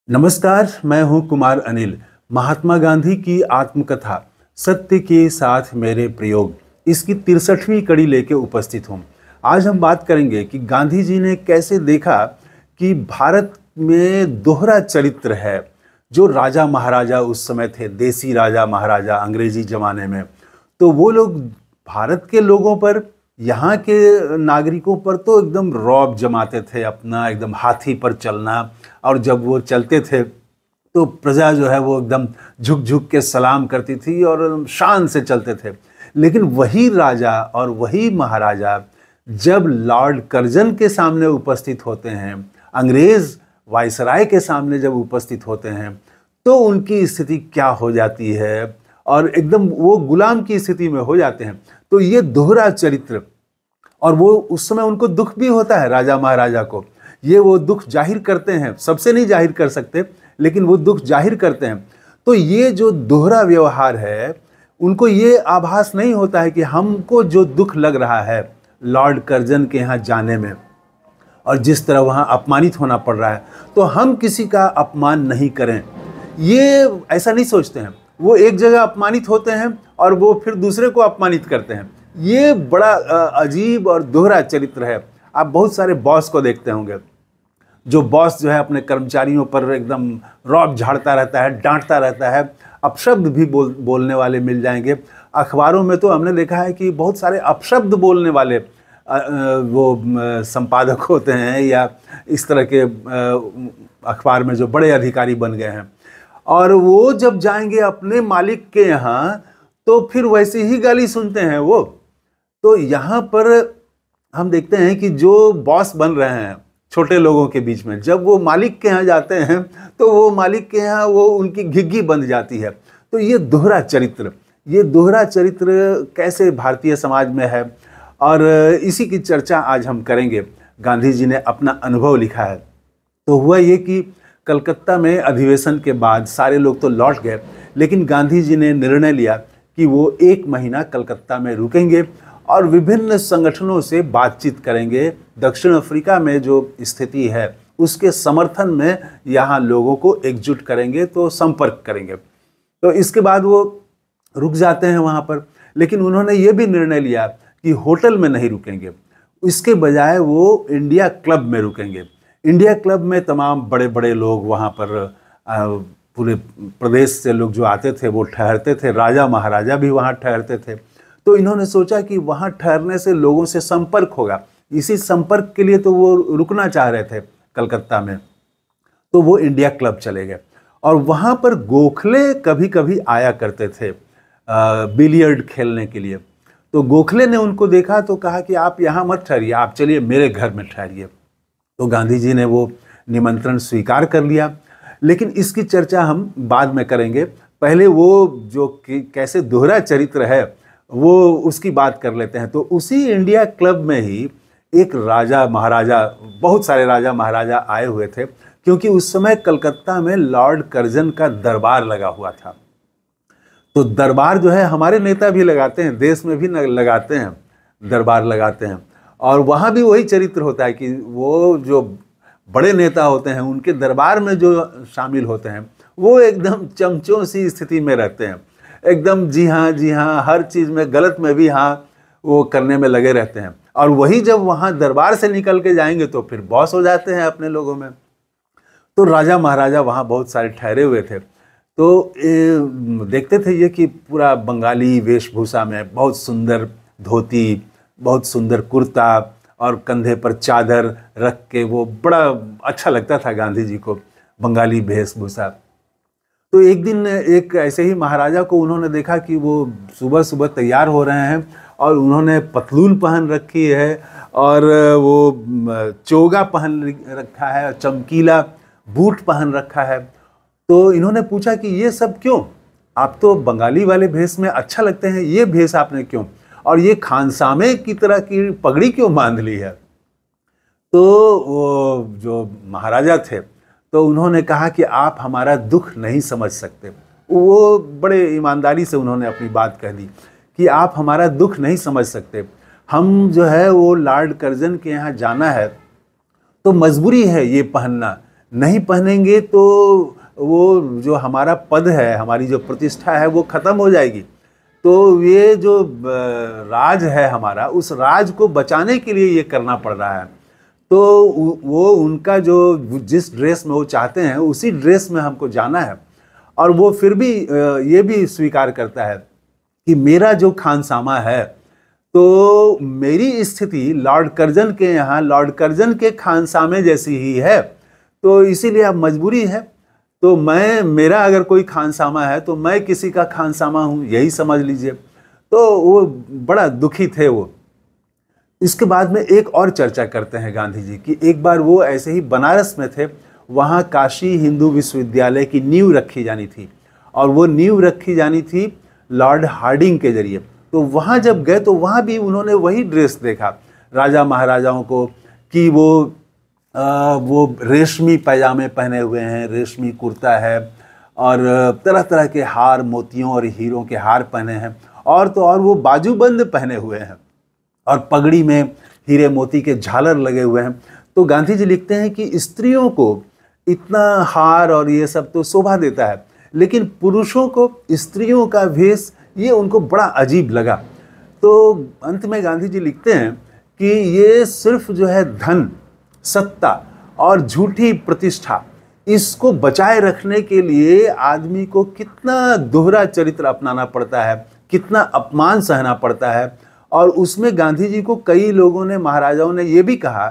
नमस्कार, मैं हूं कुमार अनिल। महात्मा गांधी की आत्मकथा सत्य के साथ मेरे प्रयोग, इसकी 63वीं कड़ी लेके उपस्थित हूं। आज हम बात करेंगे कि गांधी जी ने कैसे देखा कि भारत में दोहरा चरित्र है। जो राजा महाराजा उस समय थे, देसी राजा महाराजा अंग्रेजी जमाने में, तो वो लोग भारत के लोगों पर, यहाँ के नागरिकों पर तो एकदम रौब जमाते थे, अपना एकदम हाथी पर चलना। और जब वो चलते थे तो प्रजा जो है वो एकदम झुक झुक के सलाम करती थी और शान से चलते थे। लेकिन वही राजा और वही महाराजा जब लॉर्ड कर्जन के सामने उपस्थित होते हैं, अंग्रेज वायसराय के सामने जब उपस्थित होते हैं, तो उनकी स्थिति क्या हो जाती है और एकदम वो गुलाम की स्थिति में हो जाते हैं। तो ये दोहरा चरित्र, और वो उस समय उनको दुख भी होता है राजा महाराजा को। ये वो दुख जाहिर करते हैं, सबसे नहीं जाहिर कर सकते, लेकिन वो दुख जाहिर करते हैं। तो ये जो दोहरा व्यवहार है, उनको ये आभास नहीं होता है कि हमको जो दुख लग रहा है लॉर्ड कर्जन के यहाँ जाने में और जिस तरह वहाँ अपमानित होना पड़ रहा है, तो हम किसी का अपमान नहीं करें। ये ऐसा नहीं सोचते हैं। वो एक जगह अपमानित होते हैं और वो फिर दूसरे को अपमानित करते हैं। ये बड़ा अजीब और दोहरा चरित्र है। आप बहुत सारे बॉस को देखते होंगे, जो बॉस जो है अपने कर्मचारियों पर एकदम रौब झाड़ता रहता है, डांटता रहता है। अपशब्द भी बोलने वाले मिल जाएंगे। अखबारों में तो हमने देखा है कि बहुत सारे अपशब्द बोलने वाले वो संपादक होते हैं या इस तरह के अखबार में जो बड़े अधिकारी बन गए हैं। और वो जब जाएंगे अपने मालिक के यहाँ तो फिर वैसे ही गाली सुनते हैं वो। तो यहाँ पर हम देखते हैं कि जो बॉस बन रहे हैं छोटे लोगों के बीच में, जब वो मालिक के यहाँ जाते हैं तो वो मालिक के यहाँ वो उनकी घिघी बंध जाती है। तो ये दोहरा चरित्र कैसे भारतीय समाज में है, और इसी की चर्चा आज हम करेंगे। गांधी जी ने अपना अनुभव लिखा है। तो हुआ ये कि कलकत्ता में अधिवेशन के बाद सारे लोग तो लौट गए, लेकिन गांधी जी ने निर्णय लिया कि वो 1 महीना कलकत्ता में रुकेंगे और विभिन्न संगठनों से बातचीत करेंगे। दक्षिण अफ्रीका में जो स्थिति है उसके समर्थन में यहाँ लोगों को एकजुट करेंगे, तो संपर्क करेंगे। तो इसके बाद वो रुक जाते हैं वहाँ पर। लेकिन उन्होंने ये भी निर्णय लिया कि होटल में नहीं रुकेंगे, इसके बजाय वो इंडिया क्लब में रुकेंगे। इंडिया क्लब में तमाम बड़े बड़े लोग वहाँ पर, पूरे प्रदेश से लोग जो आते थे वो ठहरते थे। राजा महाराजा भी वहाँ ठहरते थे। तो इन्होंने सोचा कि वहाँ ठहरने से लोगों से संपर्क होगा। इसी संपर्क के लिए तो वो रुकना चाह रहे थे कलकत्ता में। तो वो इंडिया क्लब चले गए और वहाँ पर गोखले कभी कभी आया करते थे बिलियर्ड खेलने के लिए। तो गोखले ने उनको देखा तो कहा कि आप यहाँ मत ठहरिए, आप चलिए मेरे घर में ठहरिए। तो गांधी जी ने वो निमंत्रण स्वीकार कर लिया। लेकिन इसकी चर्चा हम बाद में करेंगे। पहले वो जो कैसे दोहरा चरित्र है वो उसकी बात कर लेते हैं। तो उसी इंडिया क्लब में ही एक राजा महाराजा, बहुत सारे राजा महाराजा आए हुए थे, क्योंकि उस समय कलकत्ता में लॉर्ड कर्जन का दरबार लगा हुआ था। तो दरबार जो है हमारे नेता भी लगाते हैं, देश में भी लगाते हैं, दरबार लगाते हैं। और वहाँ भी वही चरित्र होता है कि वो जो बड़े नेता होते हैं उनके दरबार में जो शामिल होते हैं वो एकदम चमचों सी स्थिति में रहते हैं। एकदम जी हाँ, हर चीज़ में, गलत में भी हाँ वो करने में लगे रहते हैं। और वही जब वहाँ दरबार से निकल के जाएंगे तो फिर बॉस हो जाते हैं अपने लोगों में। तो राजा महाराजा वहाँ बहुत सारे ठहरे हुए थे। तो देखते थे ये कि पूरा बंगाली वेशभूषा में, बहुत सुंदर धोती, बहुत सुंदर कुर्ता और कंधे पर चादर रख के, वो बड़ा अच्छा लगता था गांधी जी को, बंगाली वेशभूषा। तो एक दिन एक ऐसे ही महाराजा को उन्होंने देखा कि वो सुबह सुबह तैयार हो रहे हैं और उन्होंने पतलून पहन रखी है और वो चोगा पहन रखा है, चमकीला बूट पहन रखा है। तो इन्होंने पूछा कि ये सब क्यों? आप तो बंगाली वाले भेष में अच्छा लगते हैं, ये भेष आपने क्यों, और ये खानसामे की तरह की पगड़ी क्यों बांध ली है? तो वो जो महाराजा थे तो उन्होंने कहा कि आप हमारा दुख नहीं समझ सकते। वो बड़े ईमानदारी से उन्होंने अपनी बात कह दी कि आप हमारा दुख नहीं समझ सकते। हम जो है वो लॉर्ड कर्जन के यहाँ जाना है तो मजबूरी है ये पहनना, नहीं पहनेंगे तो वो जो हमारा पद है, हमारी जो प्रतिष्ठा है वो खत्म हो जाएगी। तो ये जो राज है हमारा, उस राज को बचाने के लिए ये करना पड़ रहा है। तो वो उनका जो जिस ड्रेस में वो चाहते हैं उसी ड्रेस में हमको जाना है। और वो फिर भी ये भी स्वीकार करता है कि मेरा जो खानसामा है, तो मेरी स्थिति लॉर्ड कर्जन के यहाँ, लॉर्ड कर्जन के खानसामे जैसी ही है, तो इसीलिए अब मजबूरी है। तो मेरा अगर कोई खानसामा है तो मैं किसी का खानसामा हूँ, यही समझ लीजिए। तो वो बड़ा दुखी थे वो। इसके बाद में एक और चर्चा करते हैं गांधी जी की। एक बार वो ऐसे ही बनारस में थे, वहाँ काशी हिंदू विश्वविद्यालय की नींव रखी जानी थी, और वो नींव रखी जानी थी लॉर्ड हार्डिंग के जरिए। तो वहाँ जब गए तो वहाँ भी उन्होंने वही ड्रेस देखा राजा महाराजाओं को, कि वो रेशमी पैजामे पहने हुए हैं, रेशमी कुर्ता है, और तरह तरह के हार, मोतियों और हीरों के हार पहने हैं, और तो और वो बाजूबंद पहने हुए हैं, और पगड़ी में हीरे मोती के झालर लगे हुए हैं। तो गांधी जी लिखते हैं कि स्त्रियों को इतना हार और ये सब तो शोभा देता है, लेकिन पुरुषों को स्त्रियों का वेश ये उनको बड़ा अजीब लगा। तो अंत में गांधी जी लिखते हैं कि ये सिर्फ जो है धन, सत्ता और झूठी प्रतिष्ठा, इसको बचाए रखने के लिए आदमी को कितना दोहरा चरित्र अपनाना पड़ता है, कितना अपमान सहना पड़ता है। और उसमें गांधी जी को कई लोगों ने, महाराजाओं ने ये भी कहा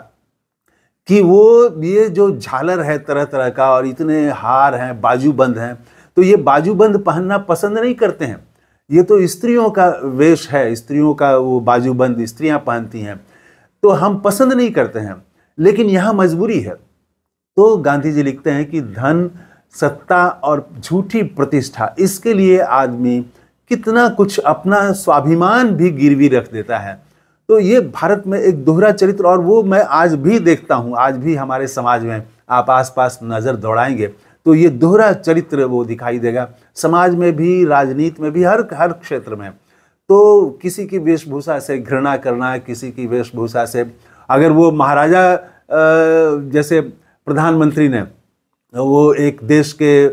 कि वो ये जो झालर है तरह तरह का, और इतने हार हैं, बाजूबंद हैं, तो ये बाजूबंद पहनना पसंद नहीं करते हैं। ये तो स्त्रियों का वेश है, स्त्रियों का वो बाजूबंद स्त्रियां पहनती हैं, तो हम पसंद नहीं करते हैं, लेकिन यहाँ मजबूरी है। तो गांधी जी लिखते हैं कि धन, सत्ता और झूठी प्रतिष्ठा, इसके लिए आदमी कितना कुछ अपना स्वाभिमान भी गिरवी रख देता है। तो ये भारत में एक दोहरा चरित्र, और वो मैं आज भी देखता हूँ, आज भी हमारे समाज में आप आसपास नज़र दौड़ाएंगे तो ये दोहरा चरित्र वो दिखाई देगा, समाज में भी, राजनीति में भी, हर क्षेत्र में। तो किसी की वेशभूषा से घृणा करना, किसी की वेशभूषा से, अगर वो महाराजा जैसे प्रधानमंत्री ने वो एक देश के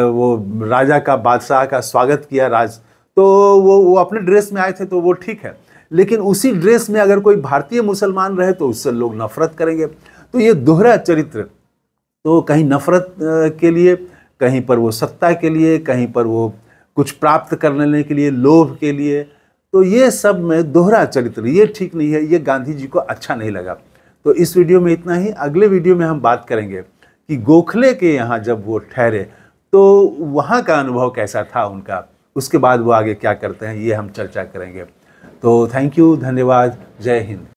वो राजा का, बादशाह का स्वागत किया तो वो अपने ड्रेस में आए थे तो वो ठीक है, लेकिन उसी ड्रेस में अगर कोई भारतीय मुसलमान रहे तो उससे लोग नफरत करेंगे। तो ये दोहरा चरित्र, तो कहीं नफरत के लिए, कहीं पर वो सत्ता के लिए, कहीं पर वो कुछ प्राप्त करने के लिए, लोभ के लिए, तो ये सब में दोहरा चरित्र, ये ठीक नहीं है, ये गांधी जी को अच्छा नहीं लगा। तो इस वीडियो में इतना ही। अगले वीडियो में हम बात करेंगे कि गोखले के यहाँ जब वो ठहरे तो वहाँ का अनुभव कैसा था उनका, उसके बाद वो आगे क्या करते हैं, ये हम चर्चा करेंगे। तो थैंक यू, धन्यवाद, जय हिंद।